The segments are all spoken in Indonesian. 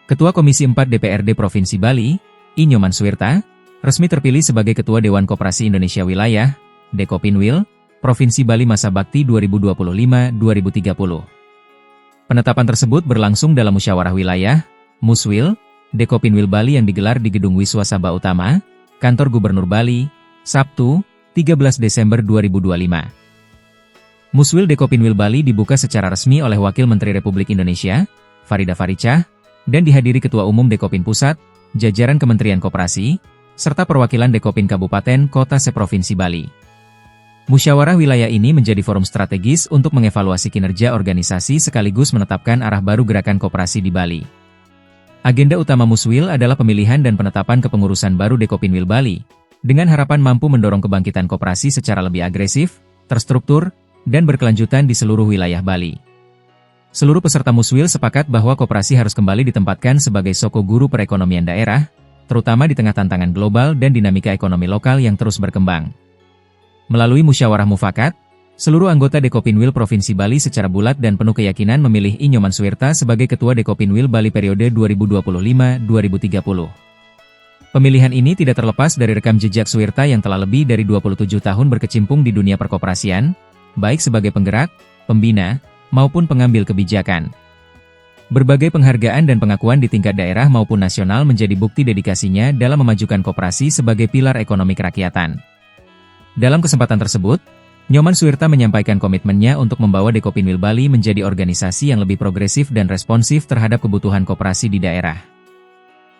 Ketua Komisi 4 DPRD Provinsi Bali, I. Nyoman Suwirta, resmi terpilih sebagai Ketua Dewan Koperasi Indonesia Wilayah, Dekopinwil, Provinsi Bali masa bakti 2025-2030. Penetapan tersebut berlangsung dalam musyawarah wilayah, Muswil, Dekopinwil Bali yang digelar di Gedung Wiswa Sabha Utama, Kantor Gubernur Bali, Sabtu, 13 Desember 2025. Muswil Dekopinwil Bali dibuka secara resmi oleh Wakil Menteri Republik Indonesia, Farida Faricah, dan dihadiri Ketua Umum Dekopin Pusat, jajaran Kementerian Koperasi, serta perwakilan Dekopin Kabupaten Kota se-Provinsi Bali. Musyawarah wilayah ini menjadi forum strategis untuk mengevaluasi kinerja organisasi sekaligus menetapkan arah baru gerakan koperasi di Bali. Agenda utama Muswil adalah pemilihan dan penetapan kepengurusan baru Dekopinwil Bali, dengan harapan mampu mendorong kebangkitan koperasi secara lebih agresif, terstruktur, dan berkelanjutan di seluruh wilayah Bali. Seluruh peserta Muswil sepakat bahwa koperasi harus kembali ditempatkan sebagai soko guru perekonomian daerah, terutama di tengah tantangan global dan dinamika ekonomi lokal yang terus berkembang. Melalui musyawarah mufakat, seluruh anggota Dekopinwil Provinsi Bali secara bulat dan penuh keyakinan memilih I. Nyoman Suwirta sebagai Ketua Dekopinwil Bali periode 2025-2030. Pemilihan ini tidak terlepas dari rekam jejak Suwirta yang telah lebih dari 27 tahun berkecimpung di dunia perkoperasian, baik sebagai penggerak, pembina, maupun pengambil kebijakan. Berbagai penghargaan dan pengakuan di tingkat daerah maupun nasional menjadi bukti dedikasinya dalam memajukan koperasi sebagai pilar ekonomi kerakyatan. Dalam kesempatan tersebut, Nyoman Suwirta menyampaikan komitmennya untuk membawa Dekopinwil Bali menjadi organisasi yang lebih progresif dan responsif terhadap kebutuhan koperasi di daerah.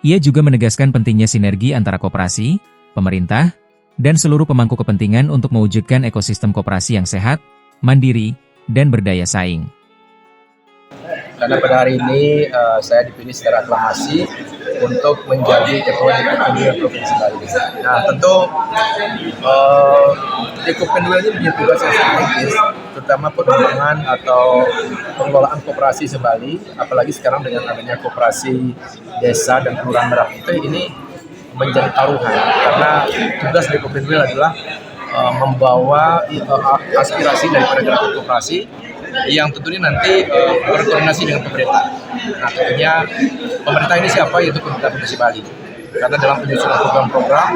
Ia juga menegaskan pentingnya sinergi antara koperasi, pemerintah, dan seluruh pemangku kepentingan untuk mewujudkan ekosistem koperasi yang sehat, mandiri, dan berdaya saing. Karena pada hari ini saya dipilih secara aklamasi untuk menjadi Ketua Dekopinwil Provinsi Bali. Nah tentu Dekopinwil ini punya tugas yang strategis, terutama pengembangan atau pengelolaan koperasi se-Bali, apalagi sekarang dengan adanya koperasi desa dan kelurahan Merah Putih ini menjadi taruhan. Karena tugas Dekopinwil adalah membawa aspirasi daripada gerakan koperasi yang tentunya nanti berkoordinasi dengan pemerintah. Nah tentunya pemerintah ini siapa? Yaitu pemerintah Provinsi Bali. Karena dalam penyusunan program-program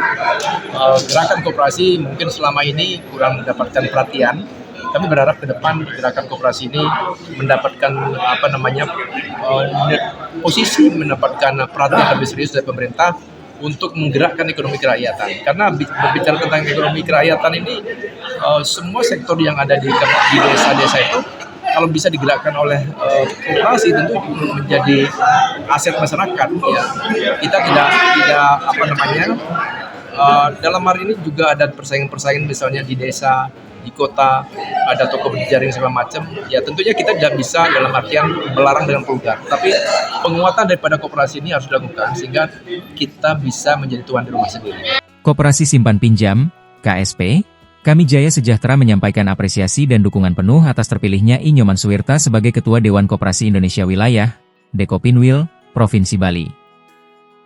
gerakan koperasi mungkin selama ini kurang mendapatkan perhatian. Kami berharap ke depan gerakan koperasi ini mendapatkan posisi mendapatkan perhatian lebih serius dari pemerintah untuk menggerakkan ekonomi kerakyatan. Karena berbicara tentang ekonomi kerakyatan ini, semua sektor yang ada di desa-desa itu kalau bisa digerakkan oleh koperasi tentu menjadi aset masyarakat. Ya. Kita tidak dalam hari ini juga ada persaingan-persaingan misalnya di desa, di kota, ada toko berjaring segala macam. Ya tentunya kita tidak bisa dalam artian melarang dengan vulgar. Tapi penguatan daripada koperasi ini harus dilakukan sehingga kita bisa menjadi tuan di rumah sendiri. Koperasi Simpan Pinjam, KSP, Kamijaya Sejahtera menyampaikan apresiasi dan dukungan penuh atas terpilihnya I. Nyoman Suwirta sebagai Ketua Dewan Koperasi Indonesia Wilayah, Dekopinwil, Provinsi Bali.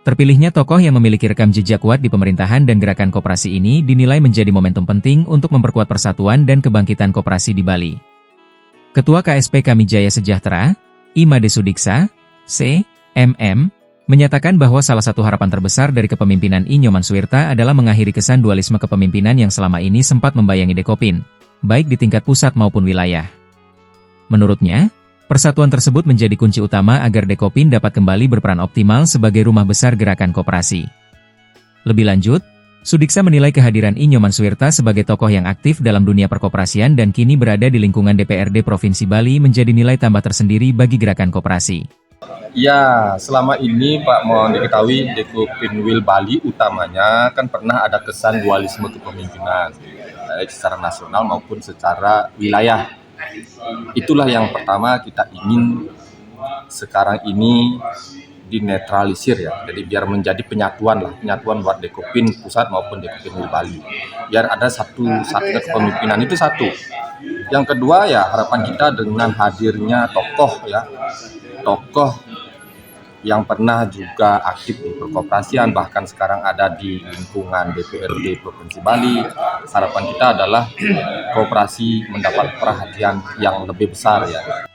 Terpilihnya tokoh yang memiliki rekam jejak kuat di pemerintahan dan gerakan koperasi ini dinilai menjadi momentum penting untuk memperkuat persatuan dan kebangkitan koperasi di Bali. Ketua KSP Kamijaya Sejahtera, I. Made Sudiksa, C.M.M., menyatakan bahwa salah satu harapan terbesar dari kepemimpinan I. Nyoman Suwirta adalah mengakhiri kesan dualisme kepemimpinan yang selama ini sempat membayangi Dekopin, baik di tingkat pusat maupun wilayah. Menurutnya, persatuan tersebut menjadi kunci utama agar Dekopin dapat kembali berperan optimal sebagai rumah besar gerakan koperasi. Lebih lanjut, Sudiksa menilai kehadiran I. Nyoman Suwirta sebagai tokoh yang aktif dalam dunia perkoperasian dan kini berada di lingkungan DPRD Provinsi Bali menjadi nilai tambah tersendiri bagi gerakan koperasi. Ya, selama ini Pak mohon diketahui Dekopinwil Bali utamanya kan pernah ada kesan dualisme kepemimpinan, baik secara nasional maupun secara wilayah. Itulah yang pertama kita ingin sekarang ini dinetralisir ya. Jadi biar menjadi penyatuan buat Dekopin Pusat maupun Dekopinwil Bali. Biar ada satu kepemimpinan itu satu. Yang kedua ya harapan kita dengan hadirnya tokoh yang pernah juga aktif di perkoperasian, bahkan sekarang ada di lingkungan DPRD Provinsi Bali. Harapan kita adalah koperasi mendapat perhatian yang lebih besar ya.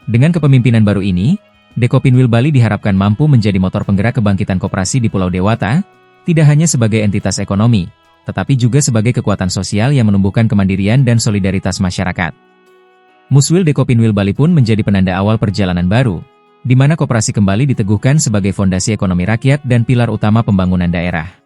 Dengan kepemimpinan baru ini, Dekopinwil Bali diharapkan mampu menjadi motor penggerak kebangkitan koperasi di Pulau Dewata, tidak hanya sebagai entitas ekonomi, tetapi juga sebagai kekuatan sosial yang menumbuhkan kemandirian dan solidaritas masyarakat. Muswil Dekopinwil Bali pun menjadi penanda awal perjalanan baru, di mana koperasi kembali diteguhkan sebagai fondasi ekonomi rakyat dan pilar utama pembangunan daerah.